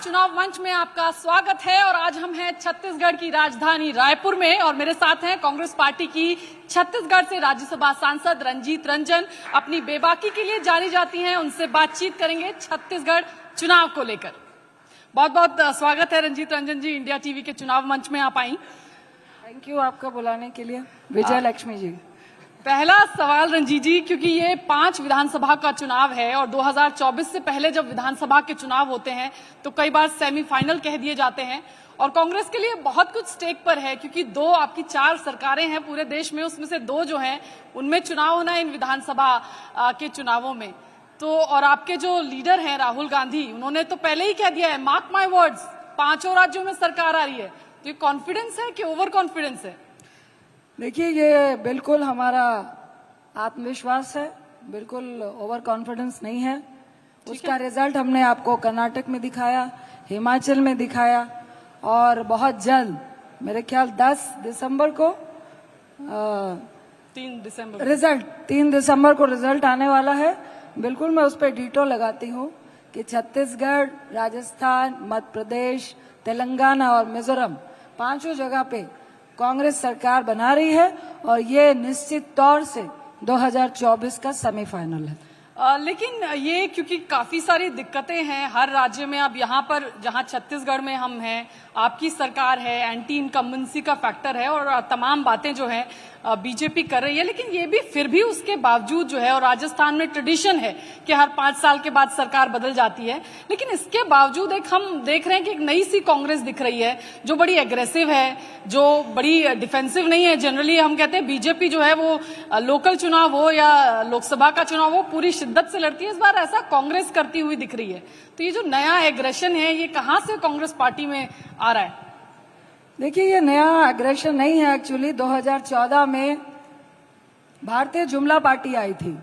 चुनाव मंच में आपका स्वागत है। और आज हम हैं छत्तीसगढ़ की राजधानी रायपुर में और मेरे साथ हैं कांग्रेस पार्टी की छत्तीसगढ़ से राज्यसभा सांसद रंजीत रंजन। अपनी बेबाकी के लिए जानी जाती हैं, उनसे बातचीत करेंगे छत्तीसगढ़ चुनाव को लेकर। बहुत बहुत स्वागत है रंजीत रंजन जी, इंडिया टीवी के चुनाव मंच में आप आई। थैंक यू आपका बुलाने के लिए। विजय लक्ष्मी जी। पहला सवाल रंजीत जी, क्योंकि ये 5 विधानसभा का चुनाव है और 2024 से पहले जब विधानसभा के चुनाव होते हैं तो कई बार सेमीफाइनल कह दिए जाते हैं और कांग्रेस के लिए बहुत कुछ स्टेक पर है, क्योंकि 2 आपकी 4 सरकारें हैं पूरे देश में, उसमें से 2 जो हैं उनमें चुनाव होना है इन विधानसभा के चुनावों में। तो और आपके जो लीडर हैं राहुल गांधी, उन्होंने तो पहले ही कह दिया है, मार्क माई वर्ड्स, 5 राज्यों में सरकार आ रही है। तो ये कॉन्फिडेंस है कि ओवर कॉन्फिडेंस है? देखिए, ये बिल्कुल हमारा आत्मविश्वास है, बिल्कुल ओवर कॉन्फिडेंस नहीं है। उसका रिजल्ट हमने आपको कर्नाटक में दिखाया, हिमाचल में दिखाया और बहुत जल्द, मेरे ख्याल 10 दिसंबर को 3 दिसंबर को रिजल्ट आने वाला है। बिल्कुल मैं उस पर डिटो लगाती हूँ कि छत्तीसगढ़, राजस्थान, मध्य प्रदेश, तेलंगाना और मिजोरम 5 जगह पे कांग्रेस सरकार बना रही है और ये निश्चित तौर से 2024 का सेमीफाइनल है। लेकिन ये क्योंकि काफी सारी दिक्कतें हैं हर राज्य में, अब यहाँ पर जहाँ छत्तीसगढ़ में हम हैं, आपकी सरकार है, एंटी इनकम्बेंसी का फैक्टर है और तमाम बातें जो है बीजेपी कर रही है, लेकिन ये भी फिर भी उसके बावजूद जो है, और राजस्थान में ट्रेडिशन है कि हर 5 साल के बाद सरकार बदल जाती है, लेकिन इसके बावजूद एक हम देख रहे हैं कि एक नई सी कांग्रेस दिख रही है जो बड़ी एग्रेसिव है, जो बड़ी डिफेंसिव नहीं है। जनरली हम कहते हैं बीजेपी जो है वो लोकल चुनाव हो या लोकसभा का चुनाव हो पूरी शिद्दत से लड़ती है, इस बार ऐसा कांग्रेस करती हुई दिख रही है। तो ये जो नया एग्रेशन है ये कहां से कांग्रेस पार्टी में आ रहा है? देखिए, ये नया एग्रेशन नहीं है। एक्चुअली 2014 में भारतीय जुमला पार्टी आई थी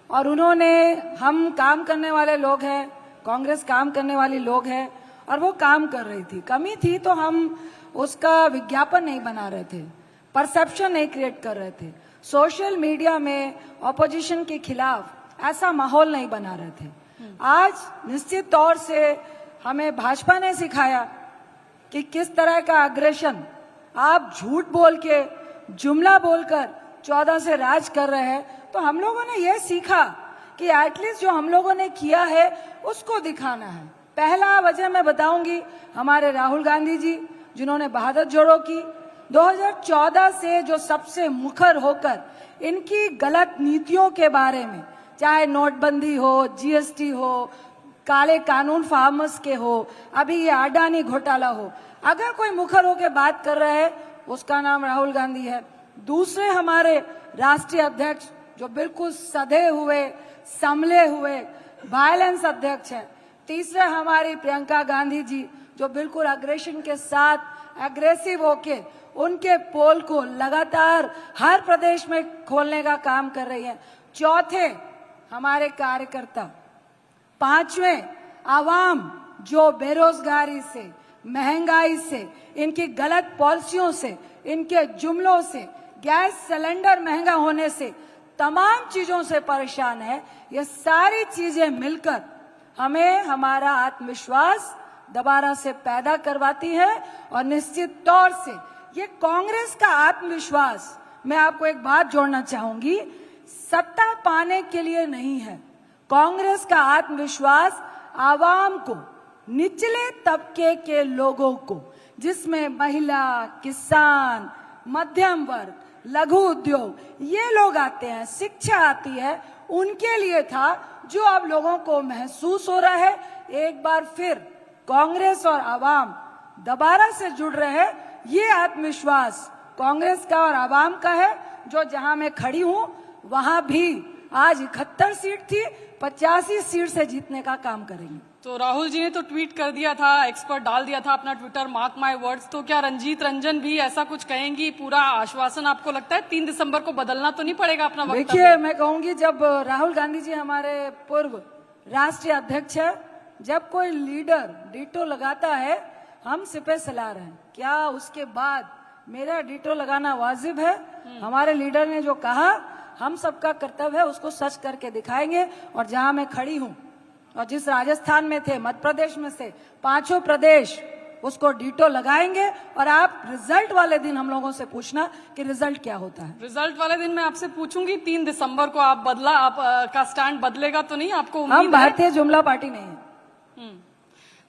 और उन्होंने, हम काम करने वाले लोग हैं, कांग्रेस काम करने वाली लोग हैं और वो काम कर रही थी, कमी थी तो हम उसका विज्ञापन नहीं बना रहे थे, परसेप्शन नहीं क्रिएट कर रहे थे, सोशल मीडिया में ऑपोजिशन के खिलाफ ऐसा माहौल नहीं बना रहे थे। आज निश्चित तौर से हमें भाजपा ने सिखाया कि किस तरह का अग्रेशन, आप झूठ बोल के, जुमला बोलकर 14 से राज कर रहे हैं। तो हम लोगों ने यह सीखा कि एटलीस्ट जो हम लोगों ने किया है उसको दिखाना है। पहला वजह मैं बताऊंगी, हमारे राहुल गांधी जी जिन्होंने भारत जोड़ो की, 2014 से जो सबसे मुखर होकर इनकी गलत नीतियों के बारे में, चाहे नोटबंदी हो, जीएसटी हो, काले कानून फार्मर्स के हो, अभी ये अडानी घोटाला हो, अगर कोई मुखर होकर बात कर रहा है उसका नाम राहुल गांधी है। दूसरे हमारे राष्ट्रीय अध्यक्ष जो बिल्कुल सधे हुए, संभले हुए वायलेंस अध्यक्ष है। तीसरे हमारी प्रियंका गांधी जी जो बिल्कुल अग्रेशन के साथ एग्रेसिव होके उनके पोल को लगातार हर प्रदेश में खोलने का काम कर रही है। चौथे हमारे कार्यकर्ता। 5वें आवाम जो बेरोजगारी से, महंगाई से, इनकी गलत पॉलिसियों से, इनके जुमलों से, गैस सिलेंडर महंगा होने से, तमाम चीजों से परेशान है। ये सारी चीजें मिलकर हमें हमारा आत्मविश्वास दोबारा से पैदा करवाती है और निश्चित तौर से ये कांग्रेस का आत्मविश्वास, मैं आपको एक बात जोड़ना चाहूंगी, सत्ता पाने के लिए नहीं है। कांग्रेस का आत्मविश्वास आवाम को, निचले तबके के लोगों को, जिसमें महिला, किसान, मध्यम वर्ग, लघु उद्योग, ये लोग आते हैं, शिक्षा आती है, उनके लिए था, जो अब लोगों को महसूस हो रहा है एक बार फिर कांग्रेस और आवाम दोबारा से जुड़ रहे हैं। ये आत्मविश्वास कांग्रेस का और आवाम का है, जो जहां मैं खड़ी हूं वहां भी आज 71 सीट थी, 85 सीट से जीतने का काम करेंगे। तो राहुल जी ने तो ट्वीट कर दिया था, एक्सपर्ट डाल दिया था अपना ट्विटर, मार्क माय वर्ड्स। तो क्या रंजीत रंजन भी ऐसा कुछ कहेंगी? पूरा आश्वासन आपको लगता है 3 दिसंबर को बदलना तो नहीं पड़ेगा अपना वक्तव्य? देखिए, मैं कहूंगी, जब राहुल गांधी जी हमारे पूर्व राष्ट्रीय अध्यक्ष है, जब कोई लीडर डिटो लगाता है, हम सिपे सलाह रहे हैं, क्या उसके बाद मेरा डिटो लगाना वाजिब है? हमारे लीडर ने जो कहा, हम सबका कर्तव्य है उसको सच करके दिखाएंगे। और जहां मैं खड़ी हूं और जिस राजस्थान में थे, मध्य प्रदेश में से 5 प्रदेश उसको डीटो लगाएंगे। और आप रिजल्ट वाले दिन हम लोगों से पूछना कि रिजल्ट क्या होता है। रिजल्ट वाले दिन मैं आपसे पूछूंगी 3 दिसंबर को आप का स्टैंड बदलेगा तो नहीं? आपको उम्मीद हम है? भारतीय जुमला पार्टी नहीं है।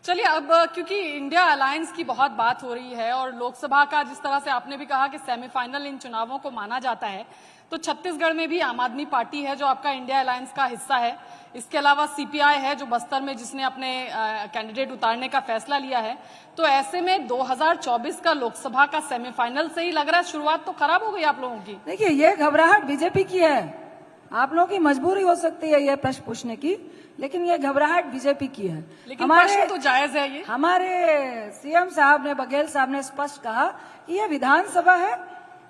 चलिए अब क्योंकि इंडिया अलायंस की बहुत बात हो रही है और लोकसभा का जिस तरह से आपने भी कहा कि सेमीफाइनल इन चुनावों को माना जाता है, तो छत्तीसगढ़ में भी आम आदमी पार्टी है जो आपका इंडिया अलायंस का हिस्सा है। इसके अलावा सीपीआई है जो बस्तर में जिसने अपने कैंडिडेट उतारने का फैसला लिया है। तो ऐसे में 2024 का लोकसभा का सेमीफाइनल से ही लग रहा है शुरुआत तो खराब हो गई आप लोगों की। देखिए, ये घबराहट बीजेपी की है। आप लोगों की मजबूरी हो सकती है ये प्रश्न पूछने की, लेकिन ये घबराहट बीजेपी की है। लेकिन प्रश्न तो जायज है। ये हमारे सीएम साहब ने, बघेल साहब ने स्पष्ट कहा कि ये विधानसभा है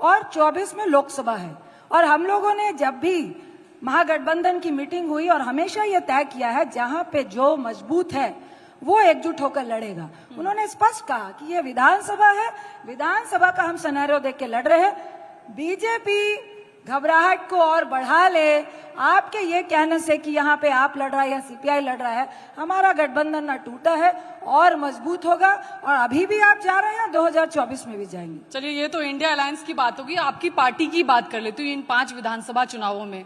और 24 में लोकसभा है। और हम लोगों ने जब भी महागठबंधन की मीटिंग हुई और हमेशा ये तय किया है जहां पे जो मजबूत है वो एकजुट होकर लड़ेगा। उन्होंने स्पष्ट कहा कि ये विधानसभा है, विधानसभा का हम सिनेरियो देख के लड़ रहे हैं। बीजेपी घबराहट को और बढ़ा ले आपके ये कहने से कि यहाँ पे आप लड़ रहा है या सीपीआई लड़ रहा है। हमारा गठबंधन न टूटा है और मजबूत होगा और अभी भी आप जा रहे हैं, 2024 में भी जाएंगे। चलिए, ये तो इंडिया अलायंस की बात होगी। आपकी पार्टी की बात कर लेती हूँ इन 5 विधानसभा चुनावों में।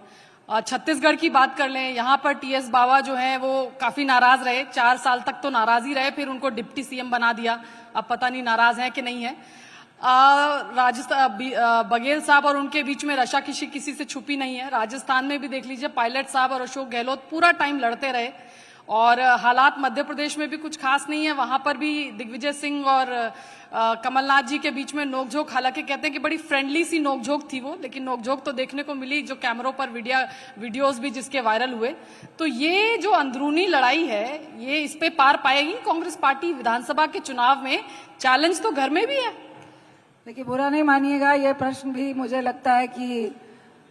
छत्तीसगढ़ की बात कर लें, यहाँ पर टीएस बावा जो है वो काफी नाराज रहे। 4 साल तक तो नाराज ही रहे, फिर उनको डिप्टी सीएम बना दिया। अब पता नहीं नाराज है कि नहीं है। राजस्थान बघेल साहब और उनके बीच में रशाकशी किसी से छुपी नहीं है। राजस्थान में भी देख लीजिए, पायलट साहब और अशोक गहलोत पूरा टाइम लड़ते रहे। और हालात मध्य प्रदेश में भी कुछ खास नहीं है। वहां पर भी दिग्विजय सिंह और कमलनाथ जी के बीच में नोकझोंक, हालांकि कहते हैं कि बड़ी फ्रेंडली सी नोकझोंक थी वो, लेकिन नोकझोंक तो देखने को मिली, जो कैमरों पर वीडियोस भी जिसके वायरल हुए। तो ये जो अंदरूनी लड़ाई है, ये इस पे पार पाएगी कांग्रेस पार्टी विधानसभा के चुनाव में? चैलेंज तो घर में भी है। देखिए, बुरा नहीं मानिएगा, ये प्रश्न भी मुझे लगता है कि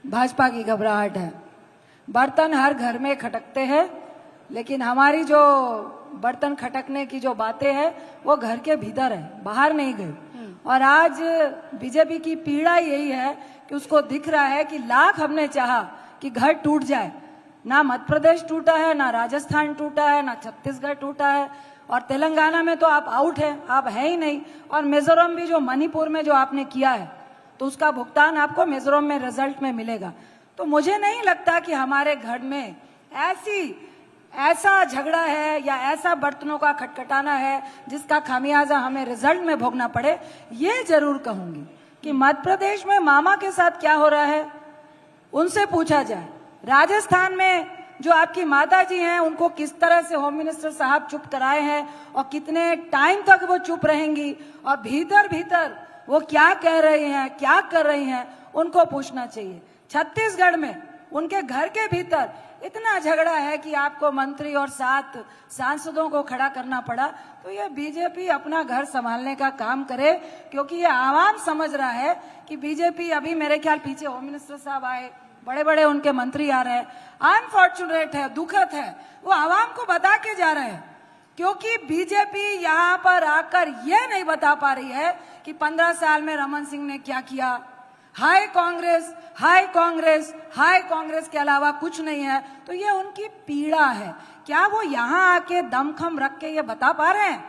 भाजपा की घबराहट है। बर्तन हर घर में खटकते हैं, लेकिन हमारी जो बर्तन खटकने की जो बातें हैं वो घर के भीतर है, बाहर नहीं गई। और आज बीजेपी की पीड़ा यही है कि उसको दिख रहा है कि लाख हमने चाहा कि घर टूट जाए, ना मध्य प्रदेश टूटा है, ना राजस्थान टूटा है, ना छत्तीसगढ़ टूटा है। और तेलंगाना में तो आप आउट है, आप है ही नहीं। और मिजोरम भी, जो मणिपुर में जो आपने किया है, तो उसका भुगतान आपको मिजोरम में रिजल्ट में मिलेगा। तो मुझे नहीं लगता कि हमारे घर में ऐसा झगड़ा है या ऐसा बर्तनों का खटखटाना है जिसका खामियाजा हमें रिजल्ट में भोगना पड़े। ये जरूर कहूंगी कि मध्य प्रदेश में मामा के साथ क्या हो रहा है उनसे पूछा जाए। राजस्थान में जो आपकी माता जी हैं उनको किस तरह से होम मिनिस्टर साहब चुप कराए हैं और कितने टाइम तक वो चुप रहेंगी और भीतर भीतर वो क्या कह रही हैं, क्या कर रही हैं, उनको पूछना चाहिए। छत्तीसगढ़ में उनके घर के भीतर इतना झगड़ा है कि आपको मंत्री और 7 सांसदों को खड़ा करना पड़ा। तो ये बीजेपी अपना घर संभालने का काम करे, क्योंकि ये आवाम समझ रहा है कि बीजेपी, अभी मेरे ख्याल पीछे होम मिनिस्टर साहब आए, बड़े बड़े उनके मंत्री आ रहे हैं, अनफॉर्चुनेट है, दुखद है, वो आवाम को बता के जा रहे हैं। क्योंकि बीजेपी यहाँ पर आकर ये नहीं बता पा रही है कि 15 साल में रमन सिंह ने क्या किया। हाय कांग्रेस, हाय कांग्रेस, हाय कांग्रेस के अलावा कुछ नहीं है। तो ये उनकी पीड़ा है। क्या वो यहाँ आके दमखम रख के ये बता पा रहे हैं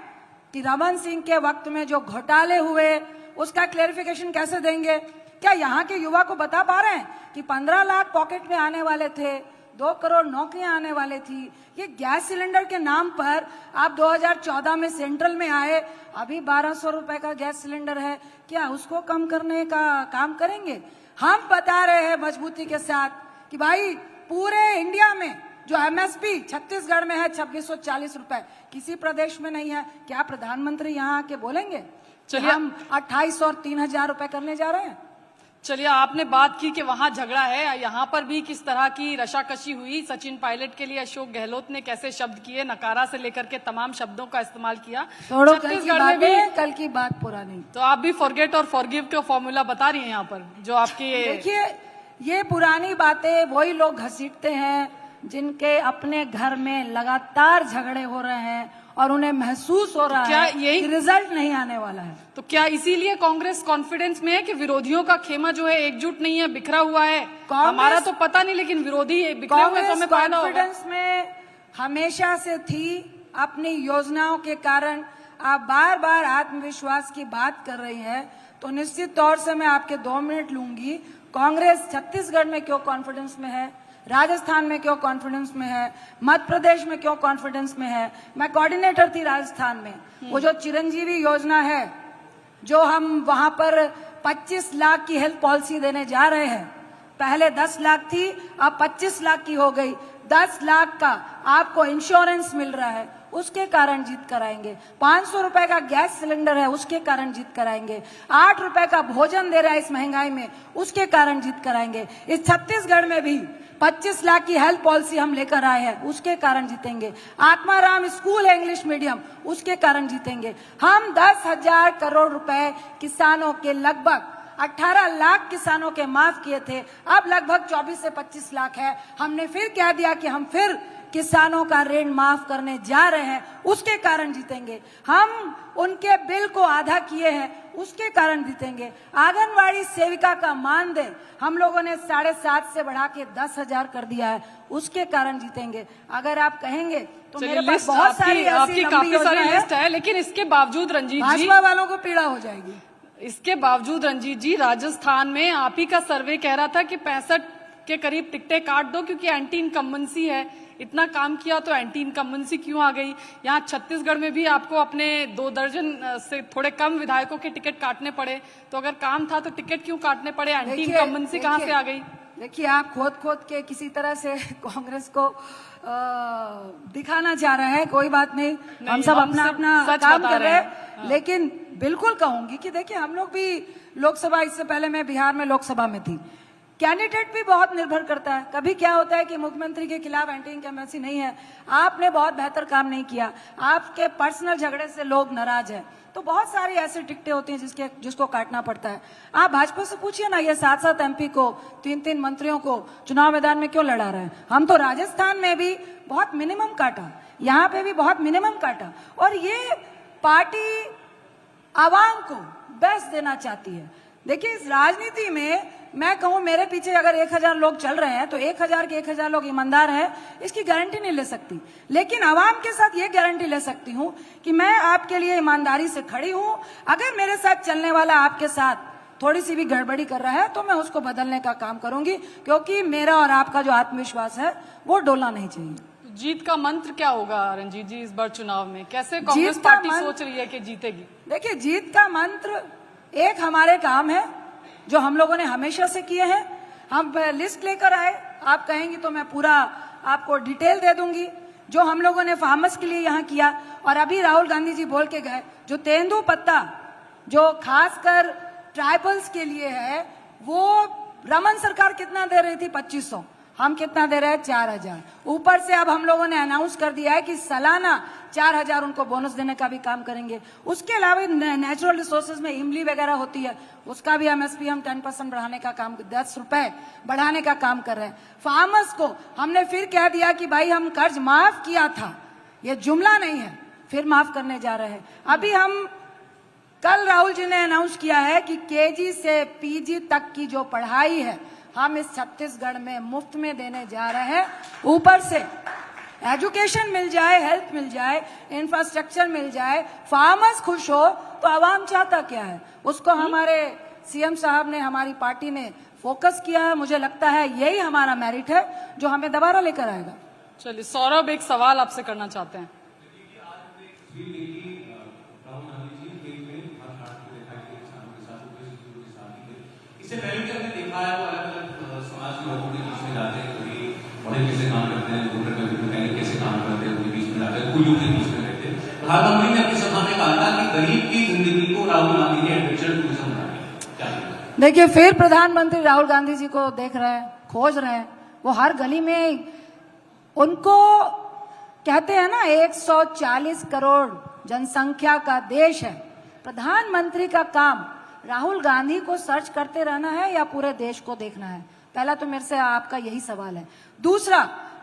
कि रमन सिंह के वक्त में जो घोटाले हुए उसका क्लेरिफिकेशन कैसे देंगे? क्या यहाँ के युवा को बता पा रहे हैं कि 15 लाख पॉकेट में आने वाले थे, 2 करोड़ नौकरियां आने वाले थी? ये गैस सिलेंडर के नाम पर आप 2014 में सेंट्रल में आए, अभी 1200 रुपए का गैस सिलेंडर है, क्या उसको कम करने का काम करेंगे? हम बता रहे हैं मजबूती के साथ कि भाई पूरे इंडिया में जो एमएसपी छत्तीसगढ़ में है 2640 रुपए, किसी प्रदेश में नहीं है। क्या प्रधानमंत्री यहाँ आके बोलेंगे चलिए हम 2800 और 3000 रुपए करने जा रहे हैं? चलिए, आपने बात की कि वहां झगड़ा है, यहाँ पर भी किस तरह की रशाकशी हुई। सचिन पायलट के लिए अशोक गहलोत ने कैसे शब्द किए, नकारा से लेकर के तमाम शब्दों का इस्तेमाल किया। छत्तीसगढ़ में भी कल की बात पुरानी। तो आप भी फॉरगेट और फॉरगिव का फॉर्मूला बता रही हैं यहाँ पर, जो आपके देखिए, ये पुरानी बातें वही लोग घसीटते हैं जिनके अपने घर में लगातार झगड़े हो रहे हैं और उन्हें महसूस हो रहा है कि रिजल्ट नहीं आने वाला है। तो क्या इसीलिए कांग्रेस कॉन्फिडेंस में है कि विरोधियों का खेमा जो है एकजुट नहीं है, बिखरा हुआ है? हमारा तो पता नहीं, लेकिन विरोधी बिखरे हुए तो हमें फायदा होगा। कॉन्फिडेंस में हमेशा से थी। अपनी योजनाओं के कारण आप बार बार आत्मविश्वास की बात कर रही हैं, तो निश्चित तौर से मैं आपके 2 मिनट लूंगी। कांग्रेस छत्तीसगढ़ में क्यों कॉन्फिडेंस में है, राजस्थान में क्यों कॉन्फिडेंस में है, मध्य प्रदेश में क्यों कॉन्फिडेंस में है। मैं कोऑर्डिनेटर थी राजस्थान में। वो जो चिरंजीवी योजना है, जो हम वहां पर 25 लाख की हेल्थ पॉलिसी देने जा रहे हैं, पहले 10 लाख थी, अब 25 लाख की हो गई। 10 लाख का आपको इंश्योरेंस मिल रहा है, उसके कारण जीत कराएंगे। 500 रुपए का गैस सिलेंडर है, उसके कारण जीत कराएंगे। 8 रुपए का भोजन दे रहा है इस महंगाई में, उसके कारण जीत कराएंगे। इस छत्तीसगढ़ में भी 25 लाख की हेल्थ पॉलिसी हम लेकर आए हैं, उसके कारण जीतेंगे। आत्माराम स्कूल है इंग्लिश मीडियम, उसके कारण जीतेंगे। हम 10,000 करोड़ रुपए किसानों के, लगभग 18 लाख किसानों के माफ किए थे, अब लगभग 24 से 25 लाख है। हमने फिर कह दिया कि हम फिर किसानों का ऋण माफ करने जा रहे हैं, उसके कारण जीतेंगे। हम उनके बिल को आधा किए हैं, उसके कारण जीतेंगे। आंगनवाड़ी सेविका का मानदेय हम लोगों ने 7.5 से बढ़ा के 10,000 कर दिया है, उसके कारण जीतेंगे। अगर आप कहेंगे तो मेरे पास बहुत सारी आपकी काफी सारी लिस्ट है, लेकिन इसके बावजूद रंजीत जी, भाजपा वालों को पीड़ा हो जाएगी। इसके बावजूद रंजीत जी, राजस्थान में आप ही का सर्वे कह रहा था कि 65 के करीब टिकटें काट दो क्योंकि एंटी इनकम्बेंसी है। इतना काम किया तो एंटी इनकम्बेंसी क्यों आ गई? यहाँ छत्तीसगढ़ में भी आपको अपने 2 दर्जन से थोड़े कम विधायकों के टिकट काटने पड़े, तो अगर काम था तो टिकट क्यों काटने पड़े? एंटी इनकम्बेंसी कहाँ से आ गई? देखिए, आप खोद के किसी तरह से कांग्रेस को दिखाना चाह रहे हैं, कोई बात नहीं, हम सब अपना अपना काम कर रहे हैं। लेकिन बिल्कुल कहूंगी कि देखिए, हम लोग भी लोकसभा, इससे पहले मैं बिहार में लोकसभा में थी, कैंडिडेट भी बहुत निर्भर करता है। कभी क्या होता है कि मुख्यमंत्री के खिलाफ एंटी इनकम्बेंसी नहीं है, आपने बहुत बेहतर काम नहीं किया, आपके पर्सनल झगड़े से लोग नाराज हैं, तो बहुत सारी ऐसी टिकटें होती हैं जिसको काटना पड़ता है। आप भाजपा से पूछिए ना, ये 7-7 एमपी को, 3-3 मंत्रियों को चुनाव मैदान में क्यों लड़ा रहे हैं? हम तो राजस्थान में भी बहुत मिनिमम काटा, यहाँ पे भी बहुत मिनिमम काटा, और ये पार्टी आवाम को बेस्ट देना चाहती है। देखिए, इस राजनीति में मैं कहूं, मेरे पीछे अगर 1,000 लोग चल रहे हैं तो 1,000 के 1,000 लोग ईमानदार हैं, इसकी गारंटी नहीं ले सकती। लेकिन आवाम के साथ ये गारंटी ले सकती हूं कि मैं आपके लिए ईमानदारी से खड़ी हूं। अगर मेरे साथ चलने वाला आपके साथ थोड़ी सी भी गड़बड़ी कर रहा है तो मैं उसको बदलने का काम करूंगी, क्योंकि मेरा और आपका जो आत्मविश्वास है वो डोलना नहीं चाहिए। जीत का मंत्र क्या होगा रंजीत जी इस बार चुनाव में? कैसे कांग्रेस पार्टी सोच रही है कि जीतेगी? देखिए, जीत का मंत्र एक हमारे काम है जो हम लोगों ने हमेशा से किए हैं। हम लिस्ट लेकर आए, आप कहेंगी तो मैं पूरा आपको डिटेल दे दूंगी, जो हम लोगों ने फार्मर्स के लिए यहाँ किया। और अभी राहुल गांधी जी बोल के गए, जो तेंदुपत्ता जो खासकर ट्राइबल्स के लिए है, वो रमन सरकार कितना दे रही थी? 2500, हम कितना दे रहे हैं? 4,000। ऊपर से अब हम लोगों ने अनाउंस कर दिया है कि सालाना 4,000 उनको बोनस देने का भी काम करेंगे। उसके अलावा नेचुरल रिसोर्सेज में इमली वगैरह होती है, उसका भी एमएसपी हम 10% बढ़ाने का काम, 10 रुपए बढ़ाने का काम कर रहे हैं। फार्मर्स को हमने फिर कह दिया कि भाई, हम कर्ज माफ किया था, ये जुमला नहीं है, फिर माफ करने जा रहे हैं। अभी हम कल राहुल जी ने अनाउंस किया है कि केजी से पीजी तक की जो पढ़ाई है हम इस छत्तीसगढ़ में मुफ्त में देने जा रहे हैं। ऊपर से एजुकेशन मिल जाए, हेल्थ मिल जाए, इंफ्रास्ट्रक्चर मिल जाए, फार्मर्स खुश हो, तो आवाम चाहता क्या है? उसको हमारे सीएम साहब ने, हमारी पार्टी ने फोकस किया है। मुझे लगता है यही हमारा मेरिट है जो हमें दोबारा लेकर आएगा। चलिए, सौरभ एक सवाल आपसे करना चाहते हैं। इससे पहले भी हमने देखा है, वो अलग-अलग समाज के लोगों के बीच में जाते हैं, कभी बड़े कैसे काम करते हैं, वोटर कभी कैसे काम करते हैं, उनके बीच में जाते हैं, कुल्लू के बीच में रहते हैं। प्रधानमंत्री ने अपनी सभा में कहा था कि गरीब की जिंदगी को राहुल गांधी ने एडवेंचर टूरिज्म बनाया। देखिए, फिर प्रधानमंत्री राहुल गांधी जी को देख रहे हैं, खोज रहे हैं, वो हर गली में, उनको कहते हैं ना 140 करोड़ जनसंख्या का देश है। प्रधानमंत्री का काम राहुल गांधी को सर्च करते रहना है या पूरे देश को देखना है? पहला तो मेरे से आपका यही सवाल है। दूसरा,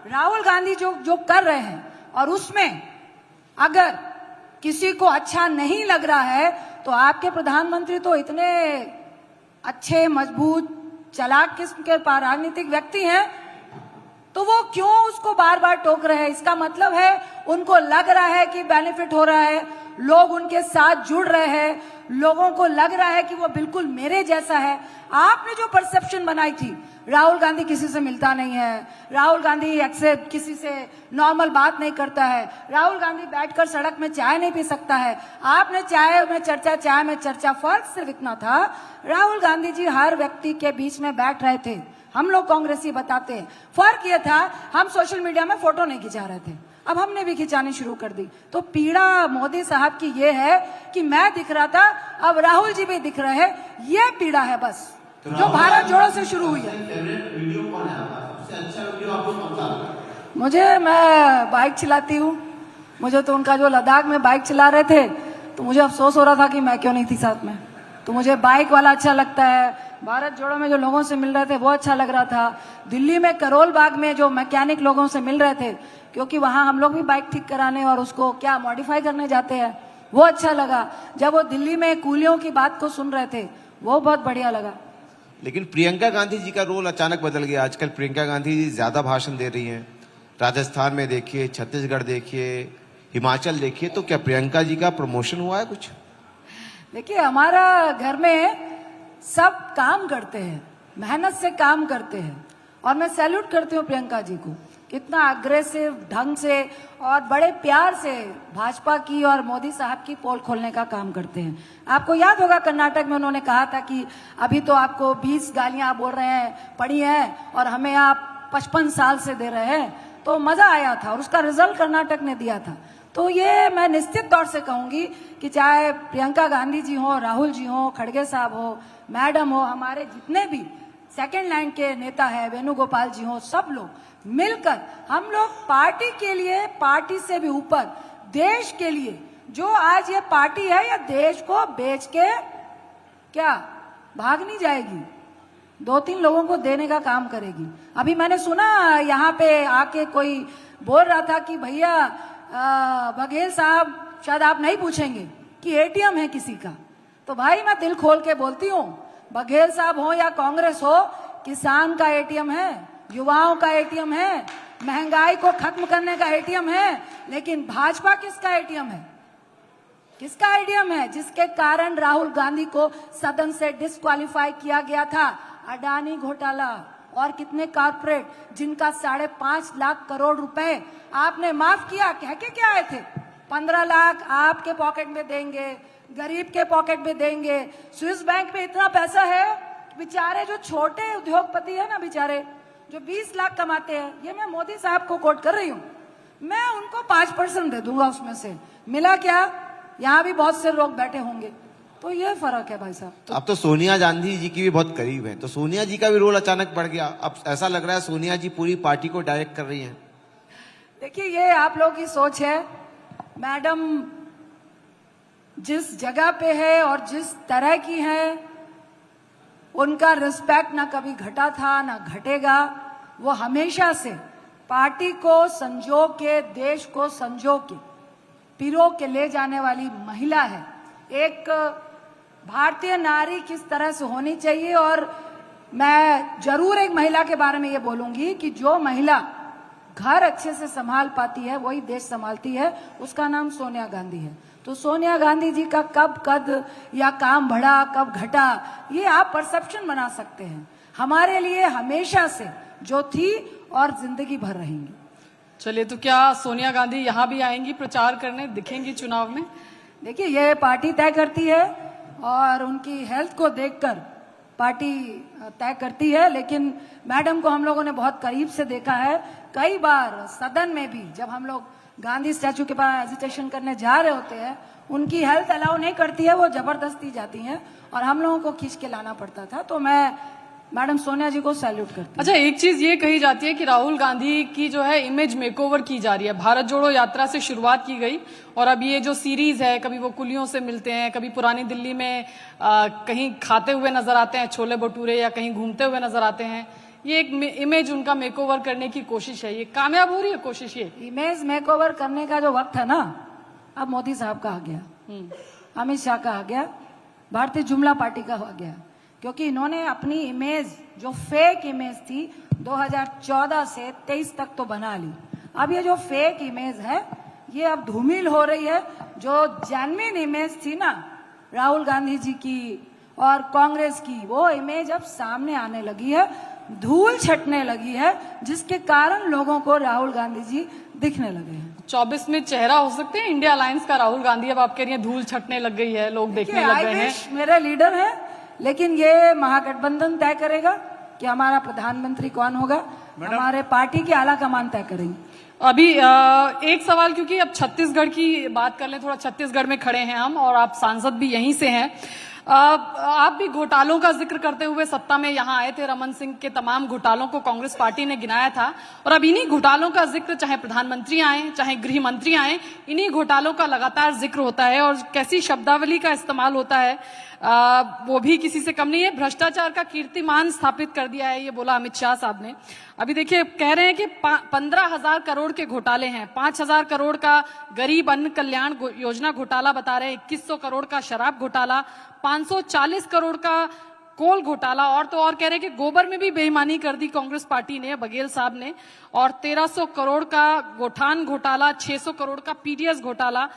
राहुल गांधी जो कर रहे हैं, और उसमें अगर किसी को अच्छा नहीं लग रहा है तो आपके प्रधानमंत्री तो इतने अच्छे, मजबूत, चालाक किस्म के राजनीतिक व्यक्ति हैं, तो वो क्यों उसको बार बार टोक रहे हैं? इसका मतलब है उनको लग रहा है कि बेनिफिट हो रहा है, लोग उनके साथ जुड़ रहे हैं, लोगों को लग रहा है कि वो बिल्कुल मेरे जैसा है। आपने जो परसेप्शन बनाई थी, राहुल गांधी किसी से मिलता नहीं है, राहुल गांधी एक्सेप्ट किसी से नॉर्मल बात नहीं करता है, राहुल गांधी बैठकर सड़क में चाय नहीं पी सकता है, आपने चाय में चर्चा, फर्क सिर्फ इतना था, राहुल गांधी जी हर व्यक्ति के बीच में बैठ रहे थे। हम लोग कांग्रेसी बताते हैं, फर्क ये था हम सोशल मीडिया में फोटो नहीं खिंचा रहे थे, अब हमने भी खिंचानी शुरू कर दी। तो पीड़ा मोदी साहब की ये है कि मैं दिख रहा था, अब राहुल जी भी दिख रहे हैं, ये पीड़ा है बस जो भारत जोड़ो से शुरू हुई है। वीडियो कौन है आपका? सबसे अच्छा वीडियो आपको कौन सा लगा? मैं बाइक चलाती हूँ, मुझे तो उनका जो लद्दाख में बाइक चला रहे थे तो मुझे अफसोस हो रहा था कि मैं क्यों नहीं थी साथ में, तो मुझे बाइक वाला अच्छा लगता है। भारत जोड़ो में जो लोगों से मिल रहे थे वो अच्छा लग रहा था। दिल्ली में करोल बाग में जो मैकेनिक लोगों से मिल रहे थे, क्योंकि वहां हम लोग भी बाइक ठीक कराने और उसको क्या मॉडिफाई करने जाते हैं, वो अच्छा लगा। जब वो दिल्ली में कूलियों की बात को सुन रहे थे वो बहुत बढ़िया लगा। लेकिन प्रियंका गांधी जी का रोल अचानक बदल गया। आजकल प्रियंका गांधी जी ज्यादा भाषण दे रही हैं। राजस्थान में देखिए, छत्तीसगढ़ देखिए, हिमाचल देखिए, तो क्या प्रियंका जी का प्रमोशन हुआ है कुछ? देखिए, हमारा घर में सब काम करते हैं, मेहनत से काम करते हैं, और मैं सैल्यूट करती हूँ प्रियंका जी को, कितना अग्रेसिव ढंग से और बड़े प्यार से भाजपा की और मोदी साहब की पोल खोलने का काम करते हैं। आपको याद होगा कर्नाटक में उन्होंने कहा था कि अभी तो आपको 20 गालियां आप बोल रहे हैं पड़ी हैं और हमें आप 55 साल से दे रहे हैं, तो मजा आया था और उसका रिजल्ट कर्नाटक ने दिया था। तो ये मैं निश्चित तौर से कहूंगी कि चाहे प्रियंका गांधी जी हो, राहुल जी हो, खड़गे साहब हो, मैडम हो, हमारे जितने भी सेकेंड लाइन के नेता है, वेणुगोपाल जी हो, सब लोग मिलकर हम लोग पार्टी के लिए, पार्टी से भी ऊपर देश के लिए, जो आज ये पार्टी है या देश को बेच के क्या भाग नहीं जाएगी, 2-3 लोगों को देने का काम करेगी। अभी मैंने सुना यहाँ पे आके कोई बोल रहा था कि भैया बघेल साहब शायद आप नहीं पूछेंगे कि एटीएम है किसी का, तो भाई मैं दिल खोल के बोलती हूँ, बघेल साहब हो या कांग्रेस हो, किसान का एटीएम है, युवाओं का एटीएम है, महंगाई को खत्म करने का एटीएम है, लेकिन भाजपा किसका एटीएम है? किसका एटीएम है? जिसके कारण राहुल गांधी को सदन से डिस्क्वालीफाई किया गया था। अडानी घोटाला और कितने कॉर्पोरेट जिनका 5.5 लाख करोड़ रुपए आपने माफ किया, कह के क्या आए थे? 15 लाख आपके पॉकेट में देंगे, गरीब के पॉकेट में देंगे। स्विस बैंक में इतना पैसा है, बेचारे जो छोटे उद्योगपति है ना, बेचारे जो 20 लाख कमाते हैं, ये मैं मोदी साहब को कोट कर रही हूँ, मैं उनको 5% दे दूंगा उसमें से। मिला क्या? यहाँ भी बहुत से लोग बैठे होंगे, तो ये फर्क है भाई साहब। अब तो सोनिया गांधी जी की भी बहुत करीब है, तो सोनिया जी का भी रोल अचानक बढ़ गया। अब ऐसा लग रहा है सोनिया जी पूरी पार्टी को डायरेक्ट कर रही हैं। देखिए, ये आप लोगों की सोच है। मैडम जिस जगह पे है और जिस तरह की है, उनका रिस्पेक्ट ना कभी घटा था ना घटेगा। वो हमेशा से पार्टी को संजो के, देश को संजो के, पिरो के ले जाने वाली महिला है। एक भारतीय नारी किस तरह से होनी चाहिए, और मैं जरूर एक महिला के बारे में ये बोलूंगी कि जो महिला घर अच्छे से संभाल पाती है वही देश संभालती है, उसका नाम सोनिया गांधी है। तो सोनिया गांधी जी का कब कद या काम बढ़ा कब घटा, ये आप परसेप्शन बना सकते हैं। हमारे लिए हमेशा से जो थी और जिंदगी भर रहेंगी। चलिए, तो क्या सोनिया गांधी यहाँ भी आएंगी प्रचार करने, दिखेंगी चुनाव में? देखिए, ये पार्टी तय करती है और उनकी हेल्थ को देखकर पार्टी तय करती है, लेकिन मैडम को हम लोगों ने बहुत करीब से देखा है। कई बार सदन में भी जब हम लोग गांधी स्टैचू के पास एजिटेशन करने जा रहे होते हैं, उनकी हेल्थ अलाउ नहीं करती है, वो जबरदस्ती जाती हैं और हम लोगों को खींच के लाना पड़ता था। तो मैं मैडम सोनिया जी को सैल्यूट करती हूँ। अच्छा, एक चीज ये कही जाती है कि राहुल गांधी की जो है इमेज मेकओवर की जा रही है। भारत जोड़ो यात्रा से शुरुआत की गई और अब ये जो सीरीज है, कभी वो कुलियों से मिलते हैं, कभी पुरानी दिल्ली में कहीं खाते हुए नजर आते हैं छोले भटूरे, या कहीं घूमते हुए नजर आते हैं। ये एक इमेज उनका मेकओवर करने की कोशिश है, ये कामयाब हो रही है कोशिश? ये इमेज मेकओवर करने का जो वक्त है ना, अब मोदी साहब का आ गया, अमित शाह का आ गया, भारतीय जुमला पार्टी का आ गया, क्योंकि इन्होंने अपनी इमेज जो फेक इमेज थी 2014 से 23 तक तो बना ली। अब ये जो फेक इमेज है ये अब धूमिल हो रही है। जो जेन्युइन इमेज थी ना राहुल गांधी जी की और कांग्रेस की, वो इमेज अब सामने आने लगी है, धूल छटने लगी है, जिसके कारण लोगों को राहुल गांधी जी दिखने लगे हैं। 24 में चेहरा हो सकते हैं इंडिया अलायंस का राहुल गांधी, अब आप कह रही हैं धूल छटने लग गई है, लोग देखने लग गए हैं। मेरे लीडर है, लेकिन ये महागठबंधन तय करेगा कि हमारा प्रधानमंत्री कौन होगा, हमारे पार्टी की आला कमान तय करेंगे। अभी एक सवाल, क्योंकि अब छत्तीसगढ़ की बात कर लें, थोड़ा छत्तीसगढ़ में खड़े हैं हम और आप सांसद भी यहीं से हैं। आप भी घोटालों का जिक्र करते हुए सत्ता में यहाँ आए थे, रमन सिंह के तमाम घोटालों को कांग्रेस पार्टी ने गिनाया था, और अब इन्हीं घोटालों का जिक्र चाहे प्रधानमंत्री आए चाहे गृह मंत्री आए, इन्हीं घोटालों का लगातार जिक्र होता है और कैसी शब्दावली का इस्तेमाल होता है वो भी किसी से कम नहीं है। भ्रष्टाचार का कीर्तिमान स्थापित कर दिया है, ये बोला अमित शाह साहब ने। अभी देखिए कह रहे हैं कि 15,000 करोड़ के घोटाले हैं, 5,000 करोड़ का गरीब अन्न कल्याण योजना घोटाला बता रहे हैं, 2100 करोड़ का शराब घोटाला, 540 करोड़ का कोल घोटाला, और तो और कह रहे हैं कि गोबर में भी बेईमानी कर दी कांग्रेस पार्टी ने, बघेल साहब ने, और 1300 करोड़ का गोठान घोटाला, 600 करोड़ का पीडीएस घोटाला,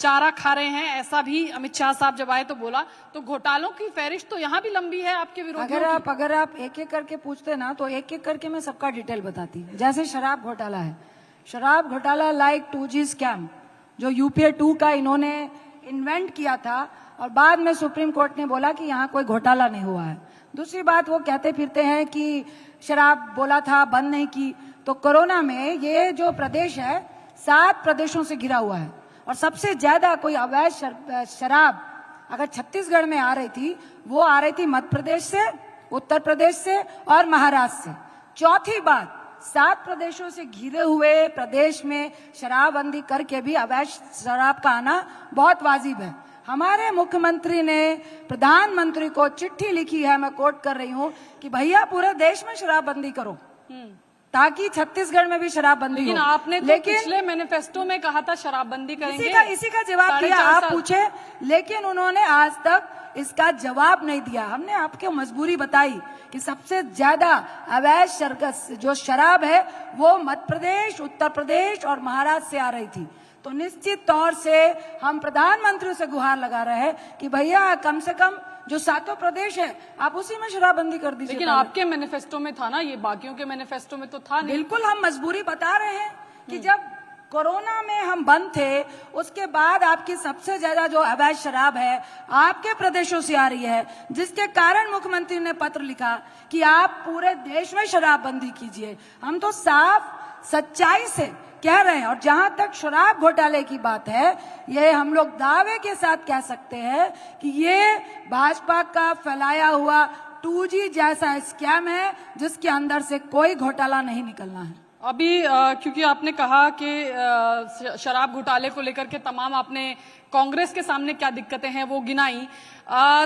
चारा खा रहे हैं, ऐसा भी अमित शाह साहब जब आए तो बोला। तो घोटालों की फहरिस्त तो यहाँ भी लंबी है आपके विरोधियों की। अगर आप एक एक करके पूछते ना तो एक एक करके मैं सबका डिटेल बताती। जैसे शराब घोटाला है, शराब घोटाला लाइक 2G स्कैम जो यूपीए 2 का इन्होंने इन्वेंट किया था और बाद में सुप्रीम कोर्ट ने बोला कि यहाँ कोई घोटाला नहीं हुआ है। दूसरी बात, वो कहते फिरते हैं कि शराब बोला था, बंद नहीं की। तो कोरोना में ये जो प्रदेश है 7 प्रदेशों से घिरा हुआ है और सबसे ज्यादा कोई अवैध शराब अगर छत्तीसगढ़ में आ रही थी, वो आ रही थी मध्य प्रदेश से, उत्तर प्रदेश से और महाराष्ट्र से। चौथी बात, 7 प्रदेशों से घिरे हुए प्रदेश में शराबबंदी करके भी अवैध शराब का आना बहुत वाजिब है। हमारे मुख्यमंत्री ने प्रधानमंत्री को चिट्ठी लिखी है, मैं कोट कर रही हूँ, कि भैया पूरे देश में शराबबंदी करो ताकि छत्तीसगढ़ में भी शराबबंदी हो। लेकिन आपने तो पिछले मैनिफेस्टो में कहा था शराबबंदी करेंगे। इसी का जवाब दिया, आप पूछे, लेकिन उन्होंने आज तक इसका जवाब नहीं दिया। हमने आपको मजबूरी बताई कि सबसे ज्यादा अवैध जो शराब है वो मध्य प्रदेश, उत्तर प्रदेश और महाराष्ट्र से आ रही थी। तो निश्चित तौर से हम प्रधानमंत्री से गुहार लगा रहे हैं कि भैया कम से कम जो 7 प्रदेश है आप उसी में शराबबंदी कर दीजिए। लेकिन आपके मैनिफेस्टो में था ना, ये बाकियों के मैनिफेस्टो में तो था नहीं। बिल्कुल, हम मजबूरी बता रहे हैं कि जब कोरोना में हम बंद थे, उसके बाद आपकी सबसे ज्यादा जो अवैध शराब है आपके प्रदेशों से आ रही है, जिसके कारण मुख्यमंत्री ने पत्र लिखा कि आप पूरे देश में शराबबंदी कीजिए। हम तो साफ सच्चाई से कह रहे हैं। और जहां तक शराब घोटाले की बात है, ये हम लोग दावे के साथ कह सकते हैं कि ये भाजपा का फैलाया हुआ 2G जैसा स्कैम है, जिसके अंदर से कोई घोटाला नहीं निकलना है। अभी क्योंकि आपने कहा कि शराब घोटाले को लेकर के तमाम आपने कांग्रेस के सामने क्या दिक्कतें हैं वो गिनाई,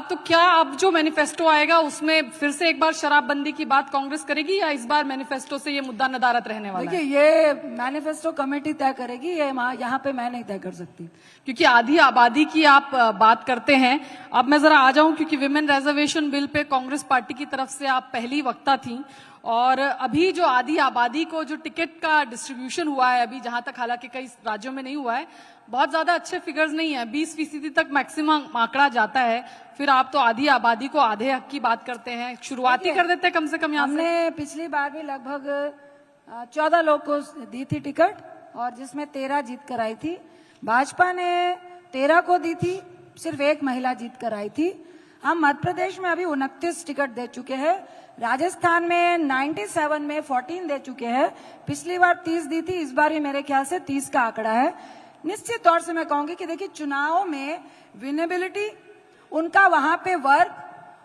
तो क्या अब जो मैनिफेस्टो आएगा उसमें फिर से एक बार शराबबंदी की बात कांग्रेस करेगी, या इस बार मैनिफेस्टो से ये मुद्दा नदारत रहने वाला है? देखिए, ये मैनिफेस्टो कमेटी तय करेगी, ये यहाँ पे मैं नहीं तय कर सकती। क्योंकि आधी आबादी की आप बात करते हैं। अब मैं जरा आ जाऊं, क्योंकि women reservation bill pay Congress party की तरफ से आप पहली वक्ता थी, और अभी जो आधी आबादी को जो टिकट का डिस्ट्रीब्यूशन हुआ है, अभी जहां तक हालांकि कई राज्यों में नहीं हुआ है, बहुत ज्यादा अच्छे फिगर्स नहीं है, 20% तक मैक्सिमम आंकड़ा जाता है। फिर आप तो आधी आबादी को आधे हक की बात करते हैं, शुरुआती कर देते हैं कम से कम। यहाँ हमने पिछली बार भी लगभग 14 लोग को दी थी टिकट, और जिसमें 13 जीत कर आई थी। भाजपा ने 13 को दी थी, सिर्फ एक महिला जीत कर आई थी। हम मध्य प्रदेश में अभी 29 टिकट दे चुके हैं, राजस्थान में 97 में 14 दे चुके हैं। पिछली बार 30 दी थी, इस बार भी मेरे ख्याल से 30 का आंकड़ा है। निश्चित तौर से मैं कहूंगी कि देखिए, चुनाव में विनेबिलिटी, उनका वहां पे वर्क,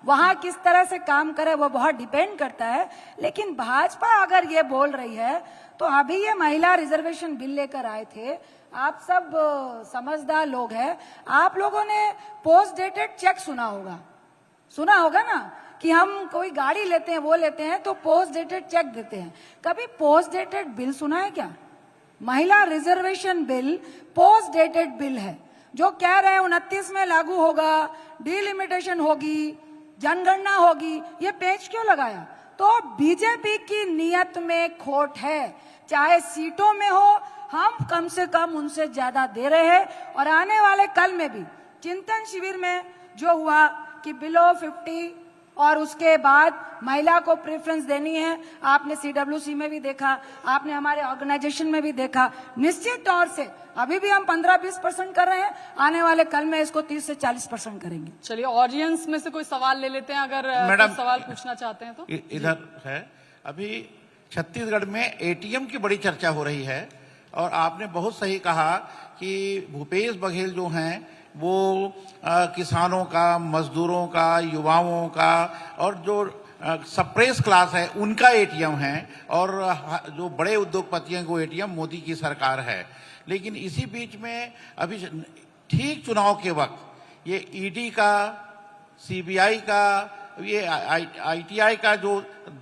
वहां किस तरह से काम करे वो बहुत डिपेंड करता है। लेकिन भाजपा अगर ये बोल रही है, तो अभी ये महिला रिजर्वेशन बिल लेकर आए थे, आप सब समझदार लोग हैं, आप लोगों ने पोस्ट डेटेड चेक सुना होगा ना, कि हम कोई गाड़ी लेते हैं, वो लेते हैं तो पोस्ट डेटेड चेक देते हैं। कभी पोस्ट डेटेड बिल सुना है क्या? महिला reservation bill post dated bill है, जो कह रहे हैं 29 में लागू होगा, डिलिमिटेशन होगी, जनगणना होगी। ये पेज क्यों लगाया? तो बीजेपी की नीयत में खोट है। चाहे सीटों में हो, हम कम से कम उनसे ज्यादा दे रहे हैं। और आने वाले कल में भी चिंतन शिविर में जो हुआ कि बिलो 50 और उसके बाद महिला को प्रेफरेंस देनी है, आपने सीडब्ल्यूसी में भी देखा, आपने हमारे ऑर्गेनाइजेशन में भी देखा। निश्चित तौर से अभी भी हम 15-20% कर रहे हैं, आने वाले कल में इसको 30 से 40% करेंगे। चलिए ऑडियंस में से कोई सवाल ले लेते हैं, अगर मैडम, कोई सवाल पूछना चाहते हैं तो। इधर है। अभी छत्तीसगढ़ में एटीएम की बड़ी चर्चा हो रही है और आपने बहुत सही कहा कि भूपेश बघेल जो हैं वो किसानों का, मजदूरों का, युवाओं का और जो सप्रेस क्लास है उनका एटीएम है, और जो बड़े उद्योगपति हैं वो एटीएम मोदी की सरकार है। लेकिन इसी बीच में अभी ठीक चुनाव के वक्त ये ईडी का, सीबीआई का, ये आईटीआई का जो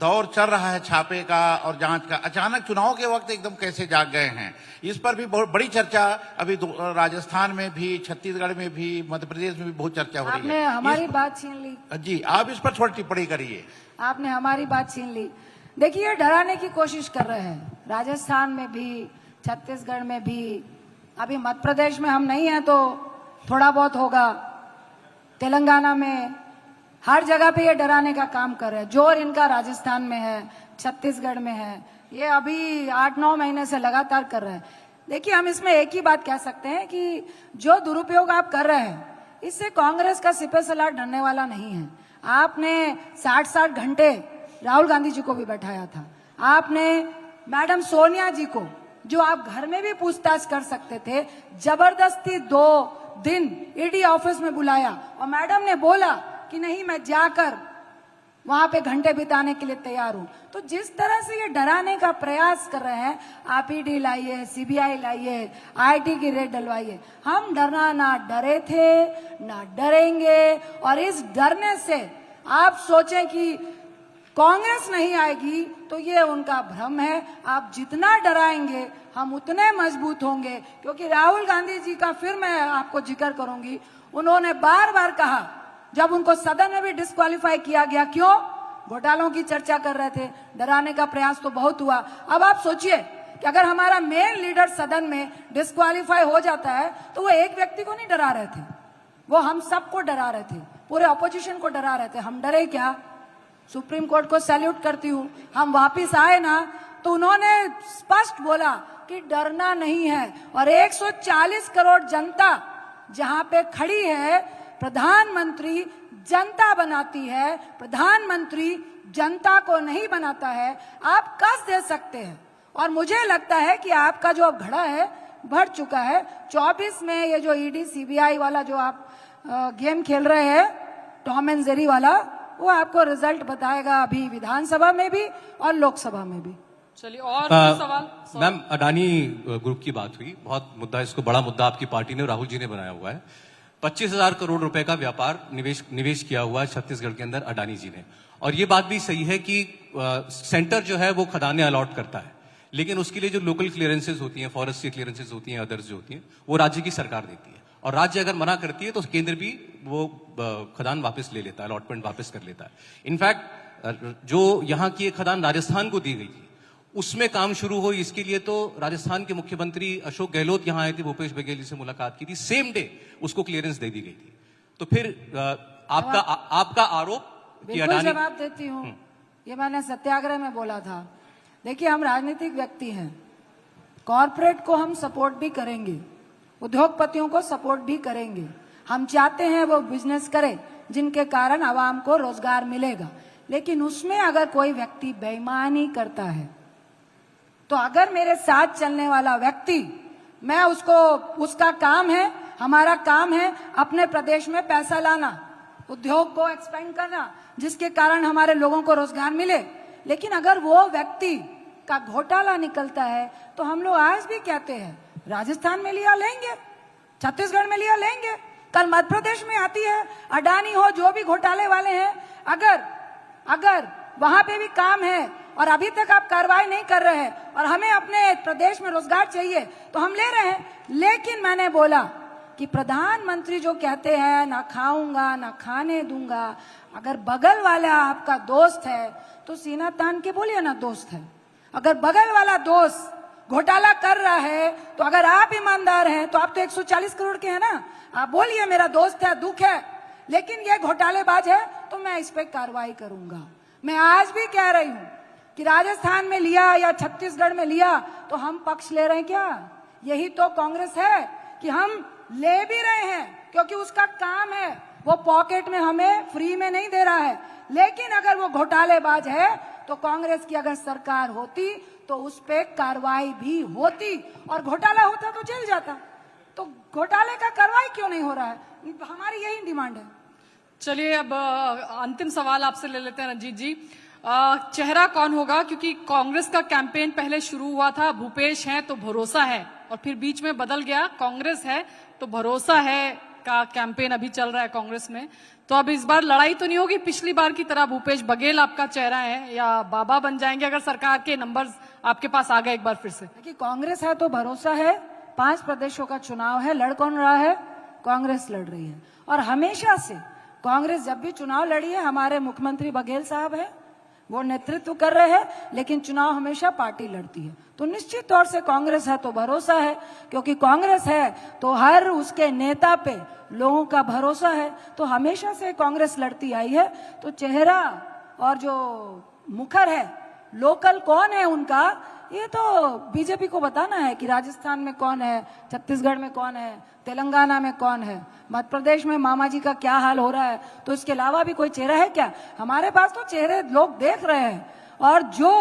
दौर चल रहा है छापे का और जांच का, अचानक चुनाव के वक्त एकदम कैसे जाग गए हैं, इस पर भी बहुत बड़ी चर्चा अभी राजस्थान में भी, छत्तीसगढ़ में भी, मध्य प्रदेश में भी बहुत चर्चा हो रही है। आपने हमारी बात छीन ली जी, आप इस पर थोड़ी टिप्पणी करिए। आपने हमारी बात छीन ली। देखिए, डराने की कोशिश कर रहे हैं राजस्थान में भी, छत्तीसगढ़ में भी। अभी मध्य प्रदेश में हम नहीं हैं तो थोड़ा बहुत होगा, तेलंगाना में, हर जगह पे ये डराने का काम कर रहे हैं। जोर इनका राजस्थान में है, छत्तीसगढ़ में है, ये अभी 8-9 महीने से लगातार कर रहे हैं। देखिए, हम इसमें एक ही बात कह सकते हैं कि जो दुरुपयोग आप कर रहे हैं, इससे कांग्रेस का सिपह सलार डरने वाला नहीं है। आपने 60-60 घंटे राहुल गांधी जी को भी बैठाया था, आपने मैडम सोनिया जी को, जो आप घर में भी पूछताछ कर सकते थे, जबरदस्ती 2 दिन ईडी ऑफिस में बुलाया और मैडम ने बोला कि नहीं, मैं जाकर वहां पे घंटे बिताने के लिए तैयार हूं। तो जिस तरह से ये डराने का प्रयास कर रहे हैं, आप ईडी लाइए, सीबीआई लाइए, आईटी की रेड डलवाइए, हम डरना ना डरे थे ना डरेंगे। और इस डरने से आप सोचें कि कांग्रेस नहीं आएगी तो ये उनका भ्रम है। आप जितना डराएंगे हम उतने मजबूत होंगे, क्योंकि राहुल गांधी जी का फिर मैं आपको जिक्र करूंगी, उन्होंने बार बार कहा, जब उनको सदन में भी डिस्क्वालीफाई किया गया, क्यों? घोटालों की चर्चा कर रहे थे, डराने का प्रयास तो बहुत हुआ। अब आप सोचिए कि अगर हमारा मेन लीडर सदन में डिस्क्वालीफाई हो जाता है तो वो एक व्यक्ति को नहीं डरा रहे थे, वो हम सबको डरा रहे थे, पूरे ऑपोजिशन को डरा रहे थे। हम डरे क्या? सुप्रीम कोर्ट को सैल्यूट करती हूँ, हम वापिस आए ना तो उन्होंने स्पष्ट बोला कि डरना नहीं है। और 140 करोड़ जनता जहां पे खड़ी है, प्रधानमंत्री जनता बनाती है, प्रधानमंत्री जनता को नहीं बनाता है। आप कस दे सकते हैं और मुझे लगता है कि आपका जो अब घड़ा है भर चुका है। 24 में ये जो ईडी सीबीआई वाला जो आप गेम खेल रहे हैं, टॉम एंड जेरी वाला, वो आपको रिजल्ट बताएगा, अभी विधानसभा में भी और लोकसभा में भी। चलिए और कोई सवाल? मैम, अडानी ग्रुप की बात हुई, बहुत मुद्दा, इसको बड़ा मुद्दा आपकी पार्टी ने, राहुल जी ने बनाया हुआ है। 25,000 करोड़ रुपए का व्यापार निवेश किया हुआ है छत्तीसगढ़ के अंदर अडानी जी ने। और ये बात भी सही है कि सेंटर जो है वो खदानें अलॉट करता है, लेकिन उसके लिए जो लोकल क्लियरेंसेज होती हैं, फॉरेस्ट की क्लियरेंसेज होती हैं, अदर्स जो होती हैं, वो राज्य की सरकार देती है। और राज्य अगर मना करती है तो केंद्र भी वो खदान वापस ले लेता है, अलॉटमेंट वापस कर लेता है। इनफैक्ट जो यहाँ की एक खदान राजस्थान को दी गई थी, उसमें काम शुरू हो, इसके लिए तो राजस्थान के मुख्यमंत्री अशोक गहलोत यहां आए थे, भूपेश बघेल जी से मुलाकात की थी, सेम डे उसको क्लियरेंस दे दी गई थी। तो फिर आपका आरोप कि बिल्कुल अडानी, जवाब देती हूँ, ये मैंने सत्याग्रह में बोला था। देखिए, हम राजनीतिक व्यक्ति हैं, कॉरपोरेट को हम सपोर्ट भी करेंगे, उद्योगपतियों को सपोर्ट भी करेंगे। हम चाहते हैं वो बिजनेस करे जिनके कारण आवाम को रोजगार मिलेगा। लेकिन उसमें अगर कोई व्यक्ति बेईमानी करता है तो अगर मेरे साथ चलने वाला व्यक्ति, मैं उसको, उसका काम है, हमारा काम है अपने प्रदेश में पैसा लाना, उद्योग को एक्सपेंड करना, जिसके कारण हमारे लोगों को रोजगार मिले। लेकिन अगर वो व्यक्ति का घोटाला निकलता है तो हम लोग आज भी कहते हैं, राजस्थान में लिया लेंगे, छत्तीसगढ़ में लिया लेंगे, कल मध्य प्रदेश में आती है, अडानी हो, जो भी घोटाले वाले हैं, अगर वहां पे भी काम है और अभी तक आप कार्रवाई नहीं कर रहे हैं और हमें अपने प्रदेश में रोजगार चाहिए तो हम ले रहे हैं। लेकिन मैंने बोला कि प्रधानमंत्री जो कहते हैं ना खाऊंगा ना खाने दूंगा, अगर बगल वाला आपका दोस्त है तो सीना तान के बोलिए ना दोस्त है। अगर बगल वाला दोस्त घोटाला कर रहा है तो अगर आप ईमानदार हैं तो आप तो 140 करोड़ के हैं ना, आप बोलिए मेरा दोस्त है, दुख है, लेकिन ये घोटालेबाज है तो मैं इस पे कार्रवाई करूंगा। मैं आज भी कह रही हूं कि राजस्थान में लिया या छत्तीसगढ़ में लिया तो हम पक्ष ले रहे हैं क्या? यही तो कांग्रेस है कि हम ले भी रहे हैं क्योंकि उसका काम है, वो पॉकेट में हमें फ्री में नहीं दे रहा है। लेकिन अगर वो घोटालेबाज है तो कांग्रेस की अगर सरकार होती तो उस पे कार्रवाई भी होती, और घोटाला होता तो जेल जाता। तो घोटाले का कार्रवाई क्यों नहीं हो रहा है? हमारी यही डिमांड है। चलिए अब अंतिम सवाल आपसे ले लेते हैं रंजीत जी। चेहरा कौन होगा, क्योंकि कांग्रेस का कैंपेन पहले शुरू हुआ था भूपेश है तो भरोसा है, और फिर बीच में बदल गया कांग्रेस है तो भरोसा है का कैंपेन अभी चल रहा है कांग्रेस में। तो अब इस बार लड़ाई तो नहीं होगी पिछली बार की तरह, भूपेश बघेल आपका चेहरा है या बाबा बन जाएंगे अगर सरकार के नंबर्स आपके पास आ गए एक बार फिर से? देखिए, कांग्रेस है तो भरोसा है, 5 प्रदेशों का चुनाव है, लड़ कौन रहा है? कांग्रेस लड़ रही है। और हमेशा से कांग्रेस जब भी चुनाव लड़ी है, हमारे मुख्यमंत्री बघेल साहब है, वो नेतृत्व कर रहे हैं, लेकिन चुनाव हमेशा पार्टी लड़ती है। तो निश्चित तौर से कांग्रेस है तो भरोसा है, क्योंकि कांग्रेस है तो हर उसके नेता पे लोगों का भरोसा है। तो हमेशा से कांग्रेस लड़ती आई है। तो चेहरा और जो मुखर है, लोकल कौन है उनका, ये तो बीजेपी को बताना है कि राजस्थान में कौन है, छत्तीसगढ़ में कौन है, तेलंगाना में कौन है, मध्य प्रदेश में मामा जी का क्या हाल हो रहा है। तो इसके अलावा भी कोई चेहरा है क्या? हमारे पास तो चेहरे लोग देख रहे हैं, और जो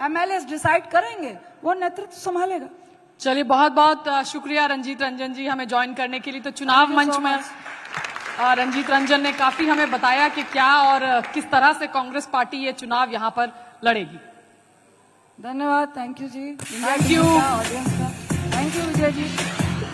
एमएलए डिसाइड करेंगे वो नेतृत्व संभालेगा। चलिए, बहुत बहुत शुक्रिया रंजीत रंजन जी हमें ज्वाइन करने के लिए। तो चुनाव मंच में रंजीत रंजन ने काफी हमें बताया कि क्या और किस तरह से कांग्रेस पार्टी ये चुनाव यहाँ पर लड़ेगी। धन्यवाद, thank you ji, thank you audience का, थैंक यू विजय जी।